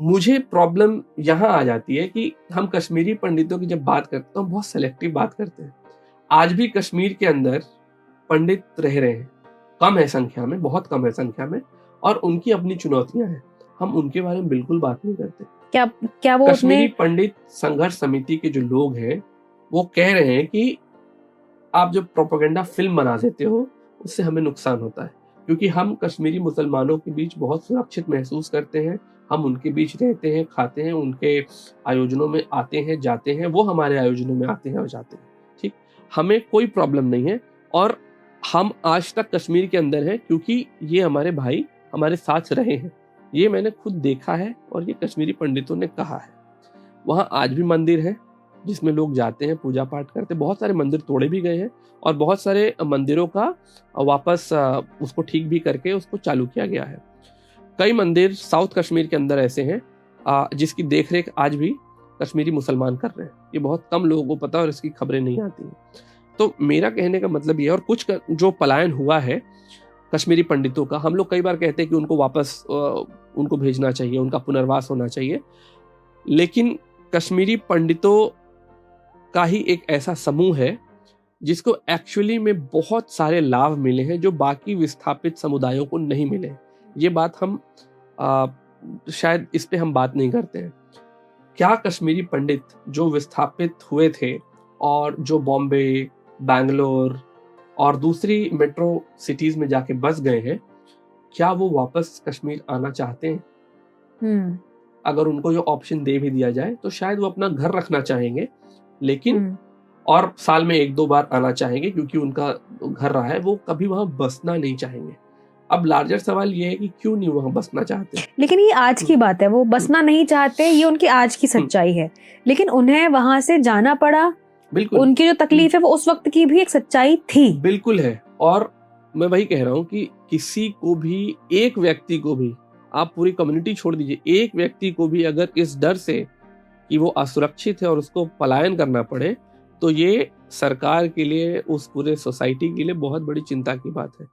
मुझे प्रॉब्लम यहाँ आ जाती है कि हम कश्मीरी पंडितों की जब बात करते हैं तो हम बहुत सेलेक्टिव बात करते हैं। आज भी कश्मीर के अंदर पंडित रह रहे हैं, कम है संख्या में, बहुत कम है संख्या में, और उनकी अपनी चुनौतियाँ हैं। हम उनके बारे में बिल्कुल बात नहीं करते। क्या क्या वो कश्मीरी अपने पंडित संघर्ष समिति के जो लोग हैं, वो कह रहे हैं कि आप जो प्रोपेगेंडा फ़िल्म बना देते हो, उससे हमें नुकसान होता है। क्योंकि हम कश्मीरी मुसलमानों के बीच बहुत सुरक्षित महसूस करते हैं, हम उनके बीच रहते हैं, खाते हैं, उनके आयोजनों में आते हैं, जाते हैं, वो हमारे आयोजनों में आते हैं और जाते हैं, ठीक? हमें कोई प्रॉब्लम नहीं है, और हम आज तक कश्मीर के अंदर हैं क्योंकि ये हमारे भाई हमारे साथ रहे हैं। ये मैंने खुद देखा है और ये कश्मीरी पंडितों ने कहा है। वहाँ आज भी मंदिर है जिसमें लोग जाते हैं, पूजा पाठ करते हैं। बहुत सारे मंदिर तोड़े भी गए हैं और बहुत सारे मंदिरों का वापस उसको ठीक भी करके उसको चालू किया गया है। कई मंदिर साउथ कश्मीर के अंदर ऐसे हैं जिसकी देख-रेख आज भी कश्मीरी मुसलमान कर रहे हैं। ये बहुत कम लोगों को पता है और इसकी खबरें नहीं आती हैं। तो मेरा कहने का मतलब ये है, और कुछ जो पलायन हुआ है कश्मीरी पंडितों का, हम लोग कई बार कहते हैं कि उनको वापस उनको भेजना चाहिए, उनका पुनर्वास होना चाहिए। लेकिन कश्मीरी पंडितों का ही एक ऐसा समूह है जिसको एक्चुअली में बहुत सारे लाभ मिले हैं जो बाकी विस्थापित समुदायों को नहीं मिले। ये बात हम शायद इस पे हम बात नहीं करते हैं। क्या कश्मीरी पंडित जो विस्थापित हुए थे और जो बॉम्बे, बैंगलोर और दूसरी मेट्रो सिटीज में जाके बस गए हैं, क्या वो वापस कश्मीर आना चाहते हैं? अगर उनको ये ऑप्शन दे भी दिया जाए तो शायद वो अपना घर रखना चाहेंगे, लेकिन और साल में 1-2 बार आना चाहेंगे क्योंकि उनका घर रहा है, वो कभी वहाँ बसना नहीं चाहेंगे। अब लार्जर सवाल ये है कि क्यों नहीं वहाँ बसना चाहते? लेकिन ये आज की बात है, वो बसना नहीं चाहते, ये उनकी आज की सच्चाई है। लेकिन उन्हें वहां से जाना पड़ा, बिल्कुल। उनकी जो तकलीफ है वो उस वक्त की भी एक सच्चाई थी। बिल्कुल है, और मैं वही कह रहा हूँ कि किसी को भी, एक व्यक्ति को भी, आप पूरी कम्युनिटी छोड़ दीजिए, एक व्यक्ति को भी अगर इस डर से कि वो असुरक्षित है और उसको पलायन करना पड़े, तो ये सरकार के लिए, उस पूरे सोसाइटी के लिए बहुत बड़ी चिंता की बात है।